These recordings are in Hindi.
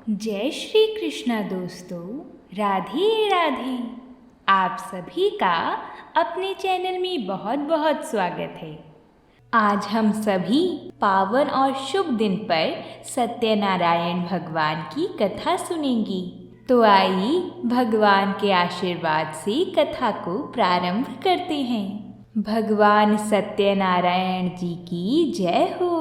जय श्री कृष्णा दोस्तों, राधे राधे। आप सभी का अपने चैनल में बहुत बहुत स्वागत है। आज हम सभी पावन और शुभ दिन पर सत्यनारायण भगवान की कथा सुनेंगे। तो आइए भगवान के आशीर्वाद से कथा को प्रारंभ करते हैं। भगवान सत्यनारायण जी की जय हो।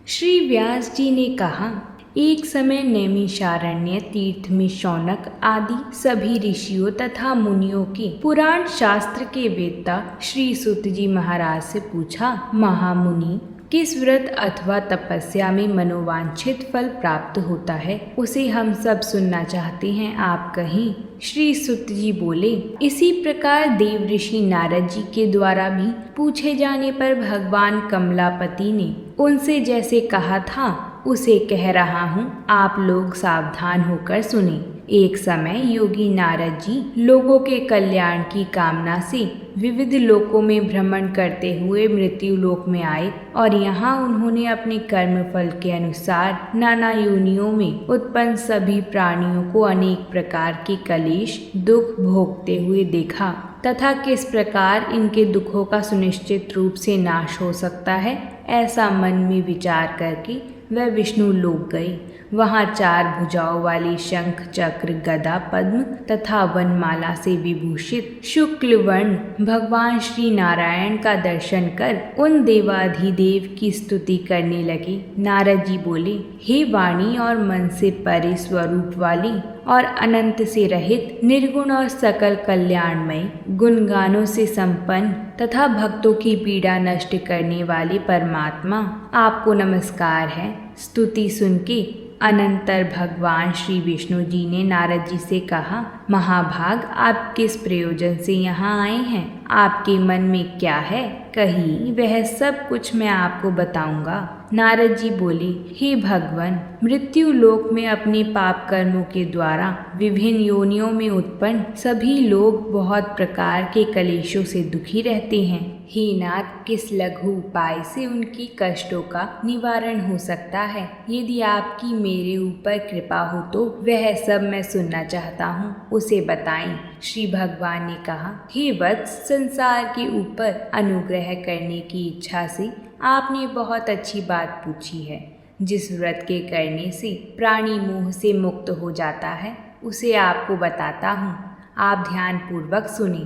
श्री व्यास जी ने कहा, एक समय नैमिषारण्य तीर्थ में शौनक आदि सभी ऋषियों तथा मुनियों के पुराण शास्त्र के वेत्ता श्री सुत जी महाराज से पूछा, महामुनि, किस व्रत अथवा तपस्या में मनोवांछित फल प्राप्त होता है, उसे हम सब सुनना चाहते हैं, आप कहें। श्री सुत जी बोले, इसी प्रकार देव ऋषि नारद जी के द्वारा भी पूछे जाने पर भगवान कमलापति ने उनसे जैसे कहा था उसे कह रहा हूँ, आप लोग सावधान होकर सुने। एक समय योगी नारद जी लोगों के कल्याण की कामना से विविध लोकों में भ्रमण करते हुए मृत्यु लोक में आए और यहाँ उन्होंने अपने कर्म फल के अनुसार नाना योनियों में उत्पन्न सभी प्राणियों को अनेक प्रकार के कलेश दुख भोगते हुए देखा तथा किस प्रकार इनके दुखों का सुनिश्चित रूप से नाश हो सकता है, ऐसा मन में विचार करके वह विष्णु लोक गए। वहाँ 4 भुजाओं वाली शंख चक्र गदा पद्म तथा वनमाला से विभूषित शुक्ल वर्ण भगवान श्री नारायण का दर्शन कर उन देवाधिदेव की स्तुति करने लगे। नारद जी बोले, हे वाणी और मन से परे स्वरूप वाली और अनंत से रहित निर्गुण और सकल कल्याणमय गुणगानों से संपन्न तथा भक्तों की पीड़ा नष्ट करने वाले परमात्मा, आपको नमस्कार है। स्तुति सुन के अनंतर भगवान श्री विष्णु जी ने नारद जी से कहा, महाभाग, आप किस प्रयोजन से यहाँ आए हैं? आपके मन में क्या है? कही वह सब कुछ मैं आपको बताऊंगा। नारद जी बोले, हे भगवान, मृत्यु लोक में अपने पाप कर्मों के द्वारा विभिन्न योनियों में उत्पन्न सभी लोग बहुत प्रकार के कलेशों से दुखी रहते हैं। हे नाथ, किस लघु उपाय से उनकी कष्टों का निवारण हो सकता है? यदि आपकी मेरे ऊपर कृपा हो तो वह सब मैं सुनना चाहता हूँ, उसे बताएं। श्री भगवान ने कहा, हे वत्स, संसार के ऊपर अनुग्रह करने की इच्छा से आपने बहुत अच्छी बात पूछी है। जिस व्रत के करने से प्राणी मोह से मुक्त हो जाता है उसे आपको बताता हूँ, आप ध्यान पूर्वक सुने।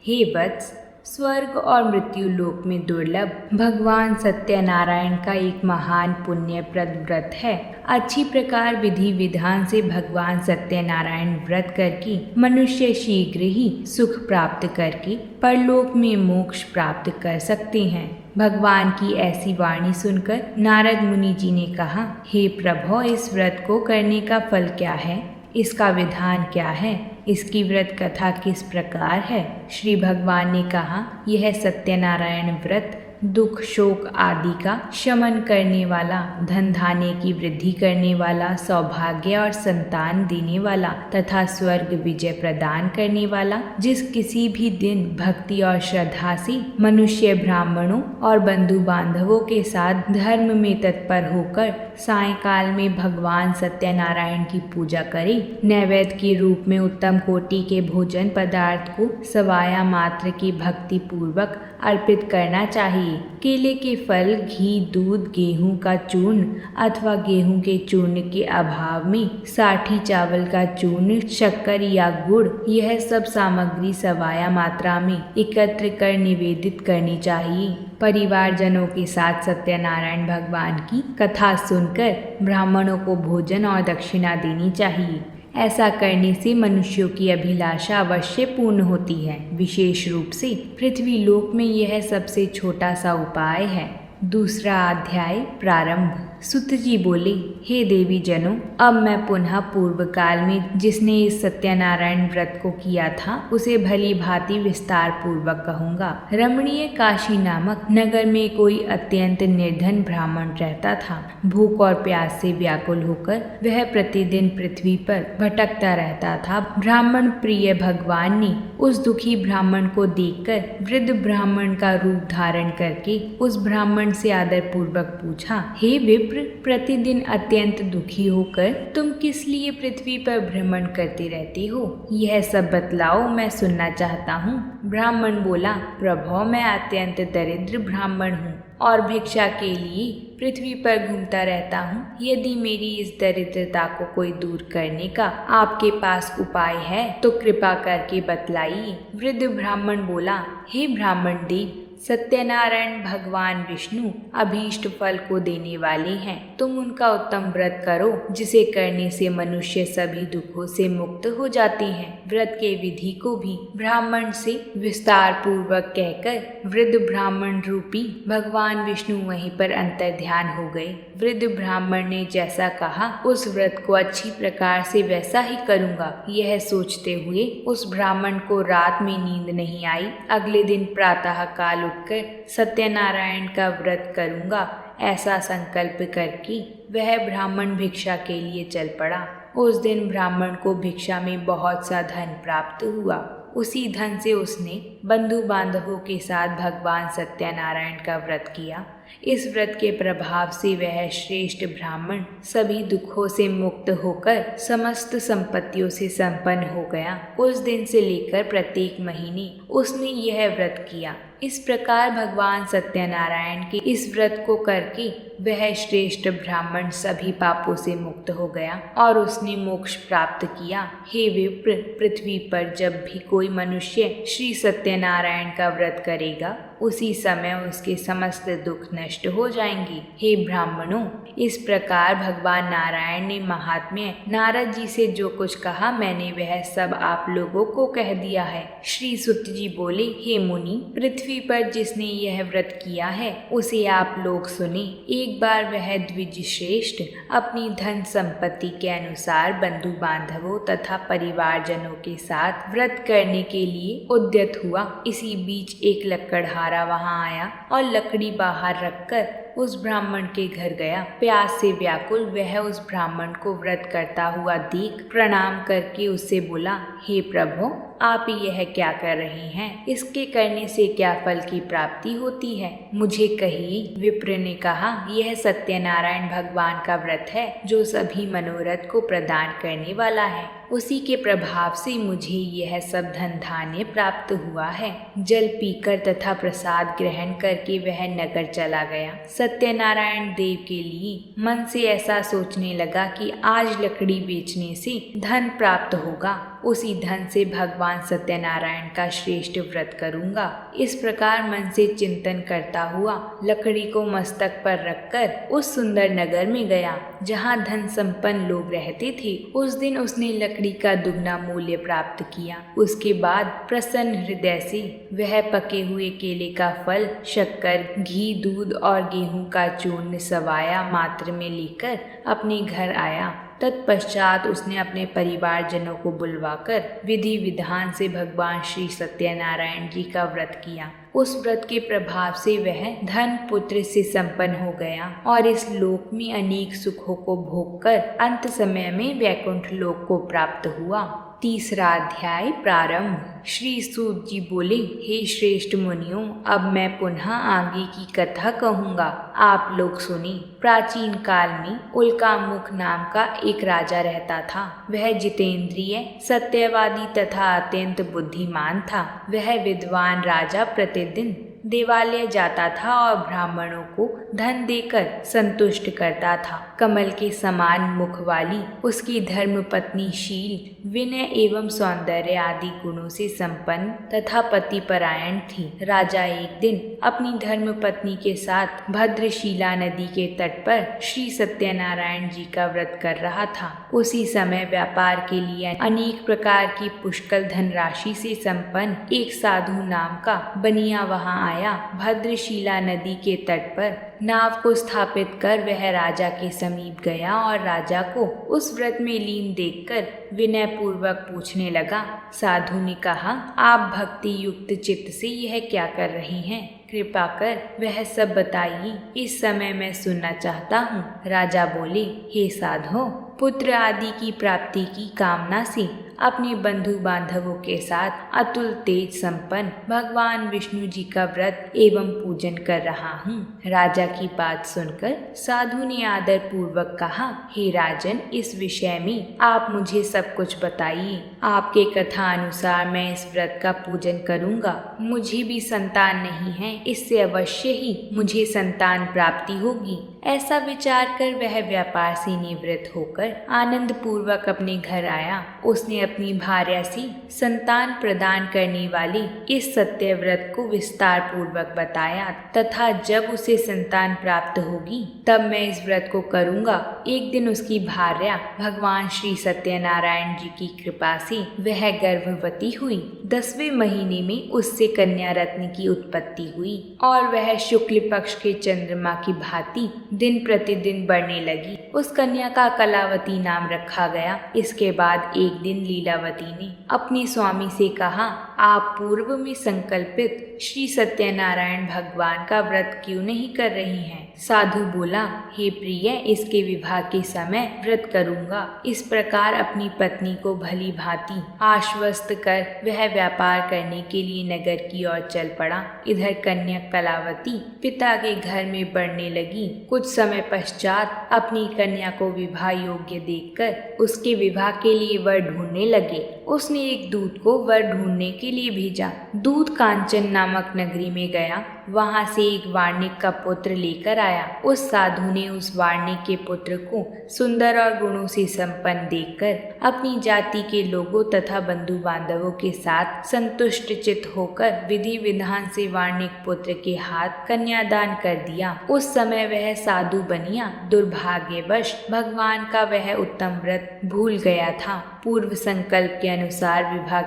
हे वत्स, स्वर्ग और मृत्यु लोक में दुर्लभ भगवान सत्यनारायण का एक महान पुण्यप्रद व्रत है। अच्छी प्रकार विधि विधान से भगवान सत्यनारायण व्रत करके मनुष्य शीघ्र ही सुख प्राप्त करके परलोक में मोक्ष प्राप्त कर सकते हैं। भगवान की ऐसी वाणी सुनकर नारद मुनि जी ने कहा, हे प्रभु, इस व्रत को करने का फल क्या है? इसका विधान क्या है? इसकी व्रत कथा किस प्रकार है? श्री भगवान ने कहा, यह सत्यनारायण व्रत दुख शोक आदि का शमन करने वाला, धन धान्य की वृद्धि करने वाला, सौभाग्य और संतान देने वाला तथा स्वर्ग विजय प्रदान करने वाला, जिस किसी भी दिन भक्ति और श्रद्धा से मनुष्य ब्राह्मणों और बंधु बांधवों के साथ धर्म में तत्पर होकर सायंकाल में भगवान सत्यनारायण की पूजा करे, नैवेद्य के रूप में उत्तम कोटि के भोजन पदार्थ को सवाया मात्र की भक्ति पूर्वक अर्पित करना चाहिए। केले के फल, घी, दूध, गेहूं का चूर्ण अथवा गेहूं के चूर्ण के अभाव में साठी चावल का चूर्ण, शक्कर या गुड़, यह सब सामग्री सवाया मात्रा में एकत्र कर निवेदित करनी चाहिए। परिवारजनों के साथ सत्यनारायण भगवान की कथा सुनकर ब्राह्मणों को भोजन और दक्षिणा देनी चाहिए। ऐसा करने से मनुष्यों की अभिलाषा अवश्य पूर्ण होती है। विशेष रूप से पृथ्वी लोक में यह सबसे छोटा सा उपाय है। दूसरा अध्याय प्रारंभ। सुत जी बोले, हे देवी जनों, अब मैं पुनः पूर्व काल में जिसने इस सत्यनारायण व्रत को किया था उसे भली भांति विस्तार पूर्वक कहूँगा। रमणीय काशी नामक नगर में कोई अत्यंत निर्धन ब्राह्मण रहता था। भूख और प्यास से व्याकुल होकर वह प्रतिदिन पृथ्वी पर भटकता रहता था। ब्राह्मण प्रिय भगवान ने उस दुखी ब्राह्मण को देखकर वृद्ध ब्राह्मण का रूप धारण करके उस ब्राह्मण से आदर पूर्वक पूछा, हे विप्र, विप्र, प्रतिदिन अत्यंत दुखी होकर तुम किस लिए पृथ्वी पर भ्रमण करते रहते हो? यह सब बतलाओ, मैं सुनना चाहता हूँ। ब्राह्मण बोला, प्रभो, मैं अत्यंत दरिद्र ब्राह्मण हूँ और भिक्षा के लिए पृथ्वी पर घूमता रहता हूँ। यदि मेरी इस दरिद्रता को कोई दूर करने का आपके पास उपाय है तो कृपा करके बतलाइए। वृद्ध ब्राह्मण बोला, हे ब्राह्मण देव, सत्यनारायण भगवान विष्णु अभीष्ट फल को देने वाले हैं। तुम उनका उत्तम व्रत करो, जिसे करने से मनुष्य सभी दुखों से मुक्त हो जाते हैं। व्रत के विधि को भी ब्राह्मण से विस्तार पूर्वक कहकर वृद्ध ब्राह्मण रूपी भगवान विष्णु वहीं पर अंतर्ध्यान हो गए। वृद्ध ब्राह्मण ने जैसा कहा, उस व्रत को अच्छी प्रकार से वैसा ही करूँगा। यह सोचते हुए उस ब्राह्मण को रात में नींद नहीं आई। अगले दिन प्रातः काल उठकर सत्यनारायण का व्रत करूँगा, ऐसा संकल्प करके वह ब्राह्मण भिक्षा के लिए चल पड़ा। उस दिन ब्राह्मण को भिक्षा में बहुत सा धन प्राप्त हुआ। उसी धन से उसने बंधु बांधवों के साथ भगवान सत्यनारायण का व्रत किया। इस व्रत के प्रभाव से वह श्रेष्ठ ब्राह्मण सभी दुखों से मुक्त होकर समस्त संपत्तियों से संपन्न हो गया। उस दिन से लेकर प्रत्येक महीने उसने यह व्रत किया। इस प्रकार भगवान सत्यनारायण के इस व्रत को करके वह श्रेष्ठ ब्राह्मण सभी पापों से मुक्त हो गया और उसने मोक्ष प्राप्त किया। हे विप्र, पृथ्वी पर जब भी कोई मनुष्य श्री सत्यनारायण का व्रत करेगा, उसी समय उसके समस्त दुख नष्ट हो जाएंगे। हे ब्राह्मणों, इस प्रकार भगवान नारायण ने महात्म्य नारद जी से जो कुछ कहा, मैंने वह सब आप लोगों को कह दिया है। श्री सुत जी बोले, हे मुनि, पृथ्वी पर जिसने यह व्रत किया है उसे आप लोग सुने। एक बार वह द्विज श्रेष्ठ अपनी धन संपत्ति के अनुसार बंधु बांधवों तथा परिवारजनों के साथ व्रत करने के लिए उद्यत हुआ। इसी बीच एक लकड़हारा वहां आया और लकड़ी बाहर रखकर उस ब्राह्मण के घर गया। प्यास से व्याकुल वह उस ब्राह्मण को व्रत करता हुआ देख प्रणाम करके उससे बोला, हे प्रभु, आप यह क्या कर रहे हैं? इसके करने से क्या फल की प्राप्ति होती है? मुझे कहिए। विप्र ने कहा, यह सत्यनारायण भगवान का व्रत है जो सभी मनोरथ को प्रदान करने वाला है। उसी के प्रभाव से मुझे यह सब धन धान्य प्राप्त हुआ है। जल पीकर तथा प्रसाद ग्रहण करके वह नगर चला गया। सत्यनारायण देव के लिए मन से ऐसा सोचने लगा कि आज लकड़ी बेचने से धन प्राप्त होगा। उसी धन से भगवान सत्यनारायण का श्रेष्ठ व्रत करूंगा। इस प्रकार मन से चिंतन करता हुआ लकड़ी को मस्तक पर रखकर उस सुंदर नगर में गया जहाँ धन संपन्न लोग रहते थे। उस दिन उसने लकड़ी का दुगना मूल्य प्राप्त किया। उसके बाद प्रसन्न हृदय से वह पके हुए केले का फल, शक्कर, घी, दूध और गेहूं का चूर्ण सवाया मात्र में लेकर अपने घर आया। तत्पश्चात उसने अपने परिवारजनों को बुलवाकर विधि विधान से भगवान श्री सत्यनारायण जी का व्रत किया। उस व्रत के प्रभाव से वह धन पुत्र से संपन्न हो गया और इस लोक में अनेक सुखों को भोगकर अंत समय में वैकुंठ लोक को प्राप्त हुआ। तीसरा अध्याय प्रारंभ। श्री सूत जी बोले, हे श्रेष्ठ मुनियों, अब मैं पुनः आगे की कथा कहूँगा, आप लोग सुनिए। प्राचीन काल में उल्कामुख नाम का एक राजा रहता था। वह जितेंद्रिय, सत्यवादी तथा अत्यंत बुद्धिमान था। वह विद्वान राजा प्रतिदिन देवालय जाता था और ब्राह्मणों को धन देकर संतुष्ट करता था। कमल के समान मुख वाली उसकी धर्मपत्नी शील, विनय एवं सौंदर्य आदि गुणों से संपन्न तथा पतिपरायण थी। राजा एक दिन अपनी धर्मपत्नी के साथ भद्रशिला नदी के तट पर श्री सत्यनारायण जी का व्रत कर रहा था। उसी समय व्यापार के लिए अनेक प्रकार की पुष्कल धनराशि से संपन्न एक साधु नाम का बनिया वहां आया। भद्रशिला नदी के तट पर नाव को स्थापित कर वह राजा के समीप गया और राजा को उस व्रत में लीन देखकर विनय पूर्वक पूछने लगा। साधु ने कहा, आप भक्ति युक्त चित्त से यह क्या कर रहे हैं? कृपा कर वह सब बताइए, इस समय मैं सुनना चाहता हूँ। राजा बोले, हे साधो, पुत्र आदि की प्राप्ति की कामना से अपने बंधु बांधवों के साथ अतुल तेज संपन्न भगवान विष्णु जी का व्रत एवं पूजन कर रहा हूँ। राजा की बात सुनकर साधु ने आदर पूर्वक कहा, हे राजन, इस विषय में आप मुझे सब कुछ बताइए। आपके कथा अनुसार मैं इस व्रत का पूजन करूँगा। मुझे भी संतान नहीं है, इससे अवश्य ही मुझे संतान प्राप्ति होगी। ऐसा विचार कर वह व्यापार से निवृत्त होकर आनंद पूर्वक अपने घर आया। उसने अपनी भार्या से संतान प्रदान करने वाले इस सत्य व्रत को विस्तार पूर्वक बताया तथा जब उसे संतान प्राप्त होगी तब मैं इस व्रत को करूँगा। एक दिन उसकी भार्या भगवान श्री सत्यनारायण जी की कृपा से वह गर्भवती हुई। 10वें महीने में उससे कन्या रत्न की उत्पत्ति हुई और वह शुक्ल पक्ष के चंद्रमा की भांति दिन प्रतिदिन बढ़ने लगी। उस कन्या का कलावती नाम रखा गया। इसके बाद एक दिन लीलावती ने अपने स्वामी से कहा, आप पूर्व में संकल्पित श्री सत्यनारायण भगवान का व्रत क्यों नहीं कर रही हैं? साधु बोला, हे प्रिय, इसके विवाह के समय व्रत करूंगा। इस प्रकार अपनी पत्नी को भली भांति आश्वस्त कर वह व्यापार करने के लिए नगर की ओर चल पड़ा। इधर कन्या कलावती पिता के घर में बढ़ने लगी। कुछ समय पश्चात अपनी कन्या को विवाह योग्य देखकर उसके विवाह के लिए वर ढूंढने लगे। उसने एक दूत को वर ढूंढने के लिए भेजा। दूत कांचन नामक नगरी में गया। वहां से एक वार्णिक का पुत्र लेकर आया। उस साधु ने उस वार्णिक के पुत्र को सुंदर और गुणों से संपन्न देखकर अपनी जाति के लोगों तथा बंधु बांधवों के साथ संतुष्ट चित्त होकर विधि विधान से वार्णिक पुत्र के हाथ कन्यादान कर दिया। उस समय वह साधु बनिया दुर्भाग्यवश भगवान का वह उत्तम व्रत भूल गया था। पूर्व संकल्प के अनुसार विवाह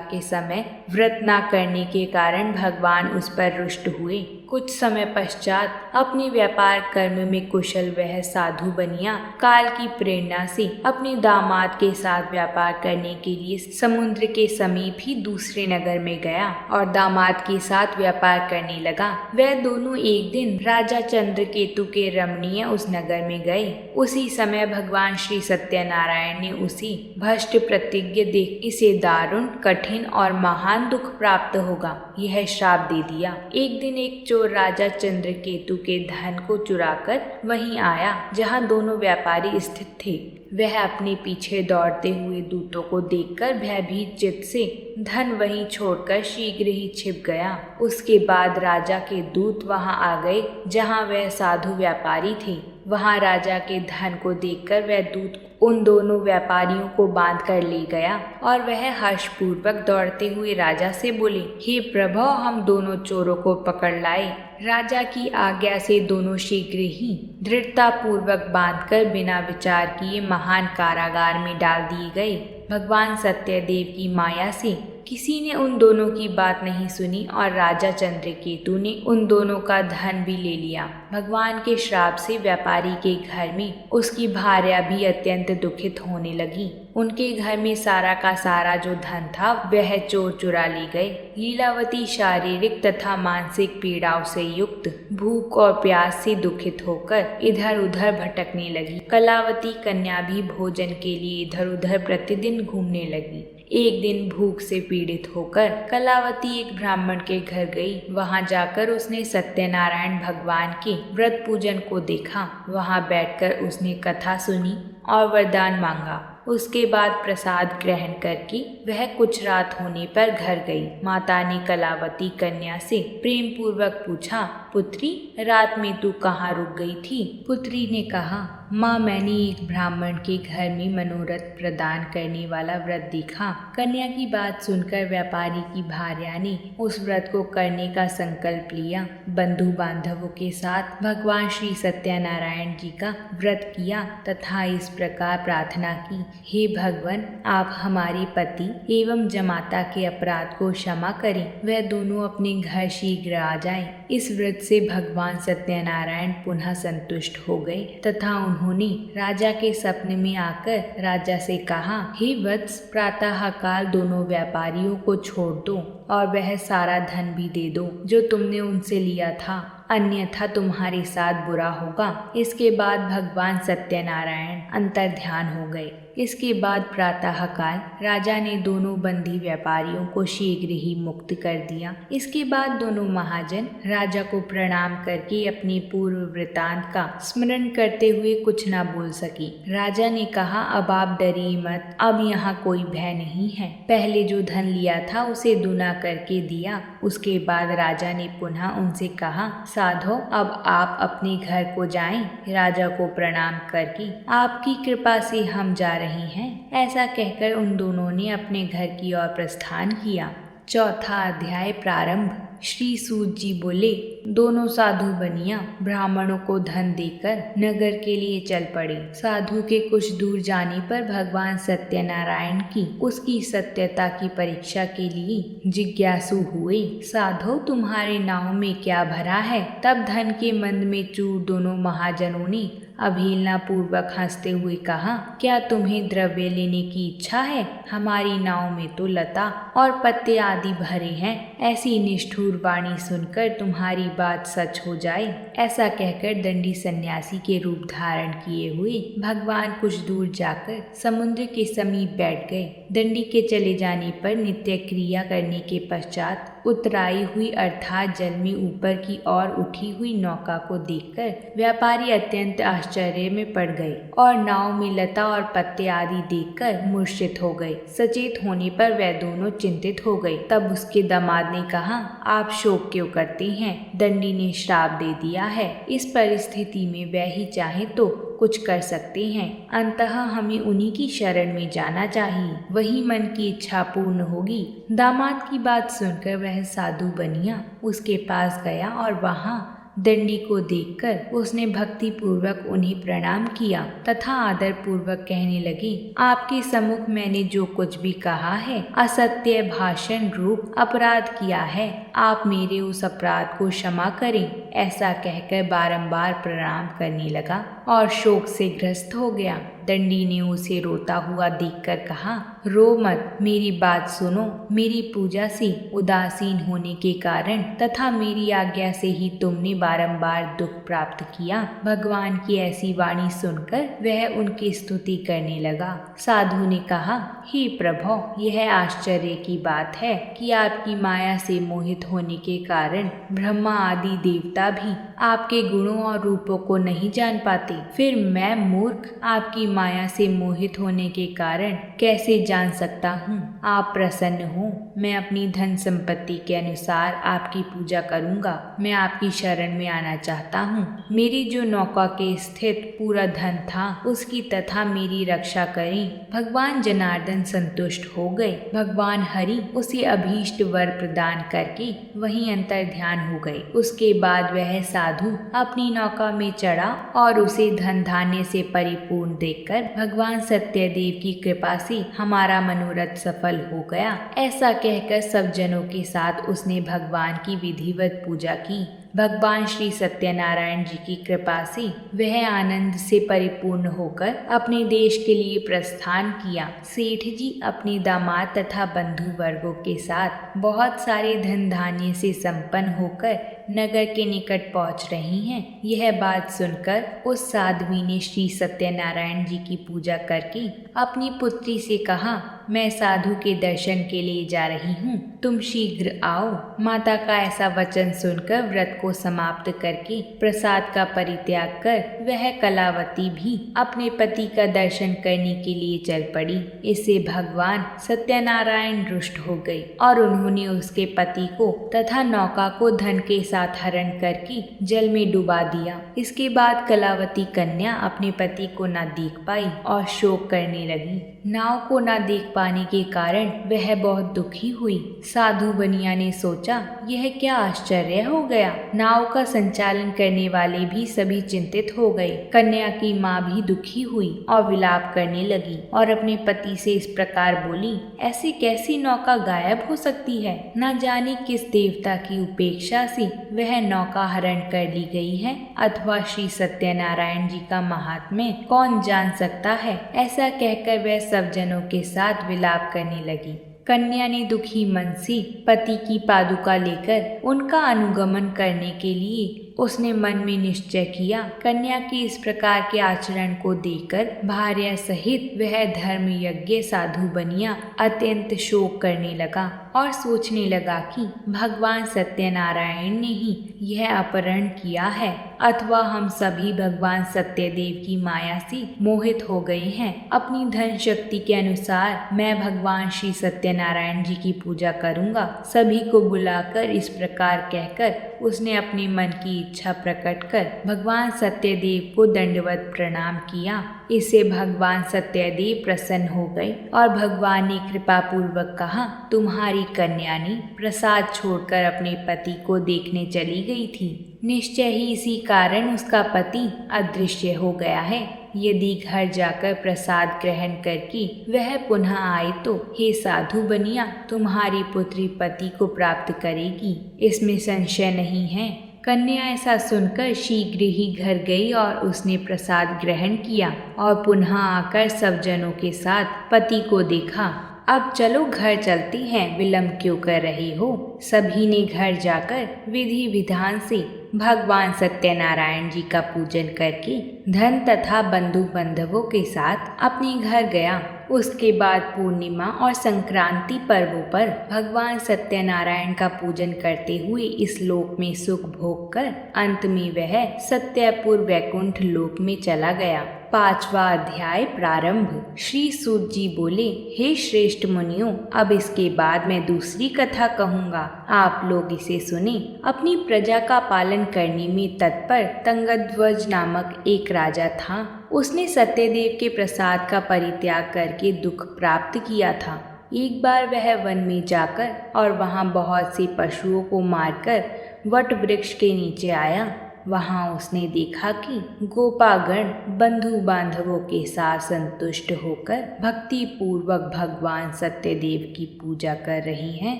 के समय व्रत न करने के कारण भगवान उस पर रुष्ट हुए। कुछ समय पश्चात अपने व्यापार कर्म में कुशल वह साधु बनिया काल की प्रेरणा से अपने दामाद के साथ व्यापार करने के लिए समुद्र के समीप ही दूसरे नगर में गया और दामाद के साथ व्यापार करने लगा। वह दोनों एक दिन राजा चंद्रकेतु के रमणीय उस नगर में गए। उसी समय भगवान श्री सत्यनारायण ने उसी भ्रष्ट प्रतिज्ञ देख इसे दारुण, कठिन और महान दुख प्राप्त होगा यह श्राप दे दिया। एक दिन एक चोर राजा चंद्रकेतु के धन को चुराकर वहीं आया जहां दोनों व्यापारी स्थित थे। वह अपने पीछे दौड़ते हुए दूतों को देखकर भयभीत चित्त से धन वहीं छोड़कर शीघ्र ही छिप गया। उसके बाद राजा के दूत वहां आ गए जहां वह साधु व्यापारी थे। वहां राजा के धन को देखकर वह दूत उन दोनों व्यापारियों को बांध कर ले गया और वह हर्षपूर्वक दौड़ते हुए राजा से बोले, हे प्रभु, हम दोनों चोरों को पकड़ लाए। राजा की आज्ञा से दोनों शीघ्र ही दृढ़ता पूर्वक बांधकर बिना विचार किए महान कारागार में डाल दिए गए। भगवान सत्यदेव की माया से किसी ने उन दोनों की बात नहीं सुनी और राजा चंद्रकेतु ने उन दोनों का धन भी ले लिया। भगवान के श्राप से व्यापारी के घर में उसकी भार्या भी अत्यंत दुखित होने लगी। उनके घर में सारा का सारा जो धन था वह चोर चुरा ले गए। लीलावती शारीरिक तथा मानसिक पीड़ाओं से युक्त भूख और प्यास से दुखित होकर इधर उधर भटकने लगी। कलावती कन्या भी भोजन के लिए इधर उधर प्रतिदिन घूमने लगी। एक दिन भूख से पीड़ित होकर कलावती एक ब्राह्मण के घर गई। वहां जाकर उसने सत्यनारायण भगवान के व्रत पूजन को देखा। वहां बैठकर उसने कथा सुनी और वरदान मांगा। उसके बाद प्रसाद ग्रहण करके वह कुछ रात होने पर घर गई। माता ने कलावती कन्या से प्रेम पूर्वक पूछा, पुत्री, रात में तू कहाँ रुक गई थी? पुत्री ने कहा, माँ, मैंने एक ब्राह्मण के घर में मनोरथ प्रदान करने वाला व्रत देखा। कन्या की बात सुनकर व्यापारी की भार्या ने उस व्रत को करने का संकल्प लिया। बंधु बांधवों के साथ भगवान श्री सत्यनारायण जी का व्रत किया तथा इस प्रकार प्रार्थना की, हे भगवान, आप हमारे पति एवं जमाता के अपराध को क्षमा करें। वह दोनों अपने घर शीघ्र आ जाएं। इस व्रत से भगवान सत्यनारायण पुनः संतुष्ट हो गए तथा उन्होंने राजा के सपने में आकर राजा से कहा, हे वत्स, प्रातःकाल दोनों व्यापारियों को छोड़ दो और वह सारा धन भी दे दो जो तुमने उनसे लिया था, अन्यथा तुम्हारे साथ बुरा होगा। इसके बाद भगवान सत्यनारायण अंतर ध्यान हो गए। इसके बाद प्रातःकाल राजा ने दोनों बंदी व्यापारियों को शीघ्र ही मुक्त कर दिया। इसके बाद दोनों महाजन राजा को प्रणाम करके अपने पूर्व वृतांत का स्मरण करते हुए कुछ न बोल सकी। राजा ने कहा, अब आप डरिए मत, अब यहाँ कोई भय नहीं है। पहले जो धन लिया था उसे दुना करके दिया। उसके बाद राजा ने पुनः उनसे कहा, साधो, अब आप अपने घर को जाएं। राजा को प्रणाम करके, आपकी कृपा से हम जा रहे हैं। ऐसा कहकर उन दोनों ने अपने घर की ओर प्रस्थान किया। चौथा अध्याय प्रारंभ। श्री सूत जी बोले, दोनों साधु बनिया ब्राह्मणों को धन देकर नगर के लिए चल पड़े। साधु के कुछ दूर जाने पर भगवान सत्यनारायण की उसकी सत्यता की परीक्षा के लिए जिज्ञासु हुए। साधो, तुम्हारे नाव में क्या भरा है? तब धन के मंद में चूर दोनों महाजनों ने अवहेलना पूर्वक हंसते हुए कहा, क्या तुम्हें द्रव्य लेने की इच्छा है? हमारी नाव में तो लता और पत्ते आदि भरे हैं। ऐसी निष्ठुर वाणी सुनकर तुम्हारी बात सच हो जाए। ऐसा कहकर दंडी सन्यासी के रूप धारण किए हुए भगवान कुछ दूर जाकर समुद्र के समीप बैठ गए। दंडी के चले जाने पर नित्य क्रिया करने के पश्चात उतराई हुई अर्थात जल में ऊपर की ओर उठी हुई नौका को देखकर व्यापारी अत्यंत आश्चर्य में पड़ गए और नाव में लता और पत्ते आदि देखकर मूर्छित हो गए। सचेत होने पर वह दोनों चिंतित हो गए। तब उसके दामाद ने कहा, आप शोक क्यों करते हैं? दंडी ने श्राप दे दिया है। इस परिस्थिति में वह ही चाहे तो कुछ कर सकते हैं। अंततः हमें उन्हीं की शरण में जाना चाहिए, वही मन की इच्छा पूर्ण होगी। दामाद की बात सुनकर वह साधु बनिया उसके पास गया और वहां दंडी को देखकर उसने भक्ति पूर्वक उन्हें प्रणाम किया तथा आदर पूर्वक कहने लगी, आपके सम्मुख मैंने जो कुछ भी कहा है असत्य भाषण रूप अपराध किया है। आप मेरे उस अपराध को क्षमा करें। ऐसा कहकर बारंबार प्रणाम करने लगा और शोक से ग्रस्त हो गया। दंडी ने उसे रोता हुआ देखकर कहा, रो मत, मेरी बात सुनो। मेरी पूजा से उदासीन होने के कारण तथा मेरी आज्ञा से ही तुमने बारंबार दुख प्राप्त किया। भगवान की ऐसी वाणी सुनकर वह उनकी स्तुति करने लगा। साधु ने कहा, हे प्रभो, यह आश्चर्य की बात है कि आपकी माया से मोहित होने के कारण ब्रह्मा आदि देवता भी आपके गुणों और रूपों को नहीं जान पाते। फिर मैं मूर्ख आपकी माया से मोहित होने के कारण कैसे जान सकता हूँ? आप प्रसन्न हो, मैं अपनी धन संपत्ति के अनुसार आपकी पूजा करूँगा। मैं आपकी शरण में आना चाहता हूँ। मेरी जो नौका के स्थित पूरा धन था उसकी तथा मेरी रक्षा करें। भगवान जनार्दन संतुष्ट हो गए। भगवान हरि उसे अभीष्ट वर प्रदान करके वहीं अंतर ध्यान हो गए। उसके बाद वह साधु अपनी नौका में चढ़ा और उसे धन धान्य से परिपूर्ण देखकर भगवान सत्यदेव की कृपा से हमारा मनोरथ सफल हो गया। ऐसा कहकर सब जनों के साथ उसने भगवान की विधिवत पूजा की। भगवान श्री सत्यनारायण जी की कृपा से वह आनंद से परिपूर्ण होकर अपने देश के लिए प्रस्थान किया। सेठ जी अपने दामाद तथा बंधु वर्गों के साथ बहुत सारे धन धान्य से संपन्न होकर नगर के निकट पहुंच रही हैं। यह बात सुनकर उस साध्वी ने श्री सत्यनारायण जी की पूजा करके अपनी पुत्री से कहा, मैं साधु के दर्शन के लिए जा रही हूँ, तुम शीघ्र आओ। माता का ऐसा वचन सुनकर व्रत को समाप्त करके प्रसाद का परित्याग कर वह कलावती भी अपने पति का दर्शन करने के लिए चल पड़ी। इससे भगवान सत्यनारायण रुष्ट हो गए और उन्होंने उसके पति को तथा नौका को धन के साथ हरण करके जल में डुबा दिया। इसके बाद कलावती कन्या अपने पति को न देख पाई और शोक करने लगी। नाव को न देख पाने के कारण वह बहुत दुखी हुई। साधु बनिया ने सोचा, यह क्या आश्चर्य हो गया। नाव का संचालन करने वाले भी सभी चिंतित हो गए। कन्या की माँ भी दुखी हुई और विलाप करने लगी और अपने पति से इस प्रकार बोली, ऐसी कैसी नौका गायब हो सकती है? न जाने किस देवता की उपेक्षा से वह नौका हरण कर ली गई है अथवा श्री सत्यनारायण जी का महात्म्य कौन जान सकता है। ऐसा कहकर वह सब जनों के साथ विलाप करने लगी। कन्या ने दुखी मन से पति की पादुका लेकर उनका अनुगमन करने के लिए उसने मन में निश्चय किया। कन्या के इस प्रकार के आचरण को देखकर भार्या सहित वह धर्म यज्ञ साधु बनिया अत्यंत शोक करने लगा और सोचने लगा कि भगवान सत्यनारायण ने ही यह अपहरण किया है अथवा हम सभी भगवान सत्यदेव की माया से मोहित हो गए हैं। अपनी धन शक्ति के अनुसार मैं भगवान श्री सत्यनारायण जी की पूजा करूंगा। सभी को बुलाकर इस प्रकार कहकर उसने अपने मन की इच्छा प्रकट कर भगवान सत्यदेव को दंडवत प्रणाम किया। इससे भगवान सत्यदेव प्रसन्न हो गए और भगवान ने कृपा पूर्वक कहा, तुम्हारी कन्या ने प्रसाद छोड़कर अपने पति को देखने चली गई थी। निश्चय ही इसी कारण उसका पति अदृश्य हो गया है। यदि घर जाकर प्रसाद ग्रहण करके वह पुनः आए तो हे साधु बनिया, तुम्हारी पुत्री पति को प्राप्त करेगी, इसमें संशय नहीं है। कन्या ऐसा सुनकर शीघ्र ही घर गई और उसने प्रसाद ग्रहण किया और पुनः आकर सब जनों के साथ पति को देखा। अब चलो घर चलती हैं, विलंब क्यों कर रही हो। सभी ने घर जाकर विधि विधान से भगवान सत्यनारायण जी का पूजन करके धन तथा बंधु बांधवों के साथ अपने घर गया। उसके बाद पूर्णिमा और संक्रांति पर्वों पर भगवान सत्यनारायण का पूजन करते हुए इस लोक में सुख भोग कर अंत में वह सत्यपुर वैकुंठ लोक में चला गया। 5वां अध्याय प्रारंभ। श्री सूत जी बोले, हे श्रेष्ठ मुनियों, अब इसके बाद मैं दूसरी कथा कहूँगा, आप लोग इसे सुने। अपनी प्रजा का पालन करने में तत्पर तंगध्वज नामक एक राजा था। उसने सत्यदेव के प्रसाद का परित्याग करके दुख प्राप्त किया था। एक बार वह वन में जाकर और वहाँ बहुत से पशुओं को मारकर वट वृक्ष के नीचे आया। वहाँ उसने देखा कि गोपागण बंधु बांधवों के साथ संतुष्ट होकर भक्ति पूर्वक भगवान सत्यदेव की पूजा कर रही हैं।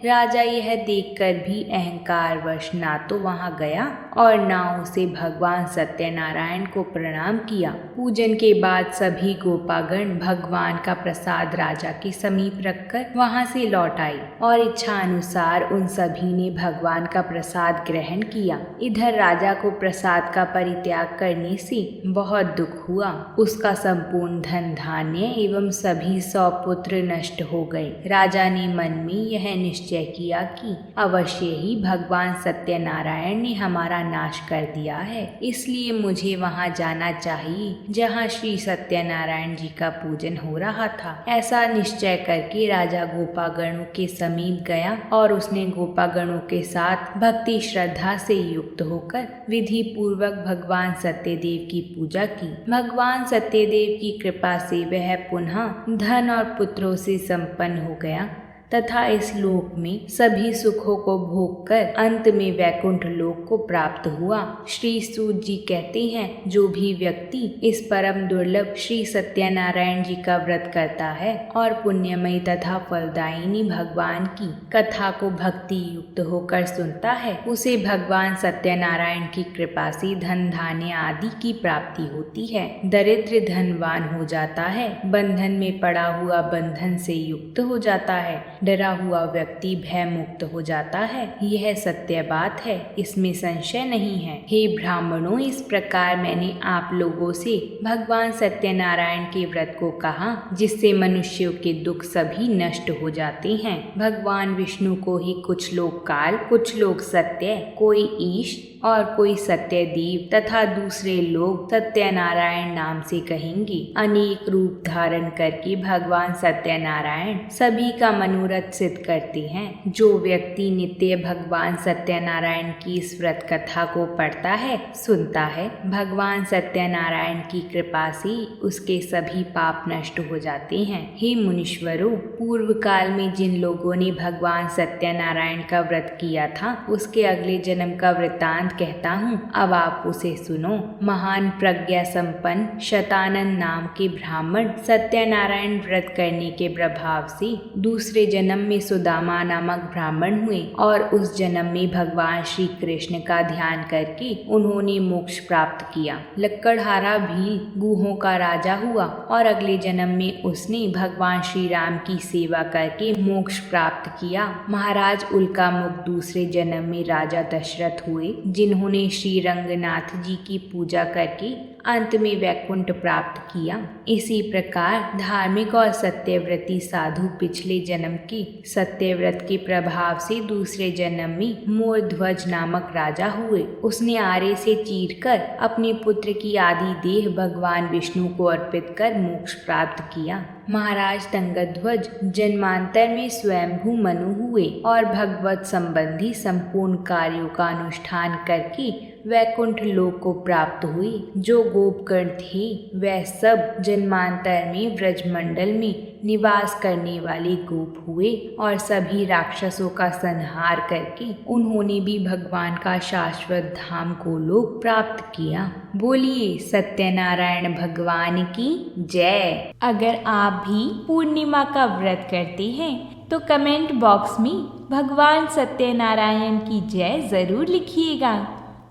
राजा यह देखकर भी अहंकारवश ना तो वहाँ गया और ना उसे भगवान सत्यनारायण को प्रणाम किया। पूजन के बाद सभी गोपागण भगवान का प्रसाद राजा के समीप रखकर वहाँ से लौट आई और इच्छा अनुसार उन सभी ने भगवान का प्रसाद ग्रहण किया। इधर राजा को प्रसाद का परित्याग करने से बहुत दुख हुआ। उसका संपूर्ण धन धान्य एवं सभी 100 पुत्र नष्ट हो गए। राजा ने मन में यह निश्चय किया कि अवश्य ही भगवान सत्यनारायण ने हमारा नाश कर दिया है, इसलिए मुझे वहां जाना चाहिए जहां श्री सत्यनारायण जी का पूजन हो रहा था। ऐसा निश्चय करके राजा गोपागणों के समीप गया और उसने गोपागणों के साथ भक्ति श्रद्धा से युक्त होकर विधि पूर्वक भगवान सत्यदेव की पूजा की। भगवान सत्यदेव की कृपा से वह पुनः धन और पुत्रों से संपन्न हो गया तथा इस लोक में सभी सुखों को भोग कर अंत में वैकुंठ लोक को प्राप्त हुआ। श्री सूत जी कहते हैं, जो भी व्यक्ति इस परम दुर्लभ श्री सत्यनारायण जी का व्रत करता है और पुण्यमयी तथा फलदायिनी भगवान की कथा को भक्ति युक्त होकर सुनता है, उसे भगवान सत्यनारायण की कृपा से धन धान्य आदि की प्राप्ति होती है। दरिद्र धनवान हो जाता है, बंधन में पड़ा हुआ बंधन से युक्त हो जाता है, डरा हुआ व्यक्ति भय मुक्त हो जाता है। यह सत्य बात है, इसमें संशय नहीं है। हे ब्राह्मणों, इस प्रकार मैंने आप लोगों से भगवान सत्यनारायण के व्रत को कहा, जिससे मनुष्यों के दुख सभी नष्ट हो जाते हैं। भगवान विष्णु को ही कुछ लोग काल, कुछ लोग सत्य, कोई ईश और कोई सत्यदेव तथा दूसरे लोग सत्यनारायण नाम से कहेंगे। अनेक रूप धारण करके भगवान सत्यनारायण सभी का मनोरथ सिद्ध करते हैं। जो व्यक्ति नित्य भगवान सत्यनारायण की इस व्रत कथा को पढ़ता है, सुनता है, भगवान सत्यनारायण की कृपा से उसके सभी पाप नष्ट हो जाते हैं। हे मुनीश्वरों, पूर्व काल में जिन लोगों ने भगवान सत्यनारायण का व्रत किया था, उसके अगले जन्म का वृतांत कहता हूँ, अब आप उसे सुनो। महान प्रज्ञा संपन्न शतानंद नाम के ब्राह्मण सत्यनारायण व्रत करने के प्रभाव से दूसरे जन्म में सुदामा नामक ब्राह्मण हुए और उस जन्म में भगवान श्री कृष्ण का ध्यान करके उन्होंने मोक्ष प्राप्त किया। लक्कड़हारा भील गुहों का राजा हुआ और अगले जन्म में उसने भगवान श्री राम की सेवा करके मोक्ष प्राप्त किया। महाराज उल्का मुख दूसरे जन्म में राजा दशरथ हुए, जिन्होंने श्री रंगनाथ जी की पूजा करके अंत में वैकुंठ प्राप्त किया। इसी प्रकार धार्मिक और सत्यव्रती साधु पिछले जन्म के सत्यव्रत के प्रभाव से दूसरे जन्म में मोरध्वज नामक राजा हुए। उसने आरे से चीरकर अपने पुत्र की आदि देह भगवान विष्णु को अर्पित कर मोक्ष प्राप्त किया। महाराज तंगध्वज जन्मांतर में स्वयंभू मनु हुए और भगवत संबंधी संपूर्ण कार्यों का अनुष्ठान करके वैकुंठ लोक को प्राप्त हुए। जो गोपगण थे वह सब जन्मांतर में ब्रजमंडल में निवास करने वाले गोप हुए और सभी राक्षसों का संहार करके उन्होंने भी भगवान का शाश्वत धाम गोलोक प्राप्त किया। बोलिए सत्यनारायण भगवान की जय। अगर आप भी पूर्णिमा का व्रत करते हैं तो कमेंट बॉक्स में भगवान सत्यनारायण की जय जरूर लिखिएगा,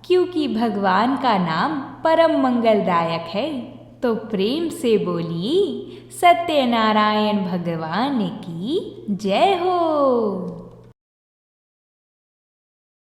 क्योंकि भगवान का नाम परम मंगलदायक है। तो प्रेम से बोलिए सत्यनारायण भगवान की जय हो।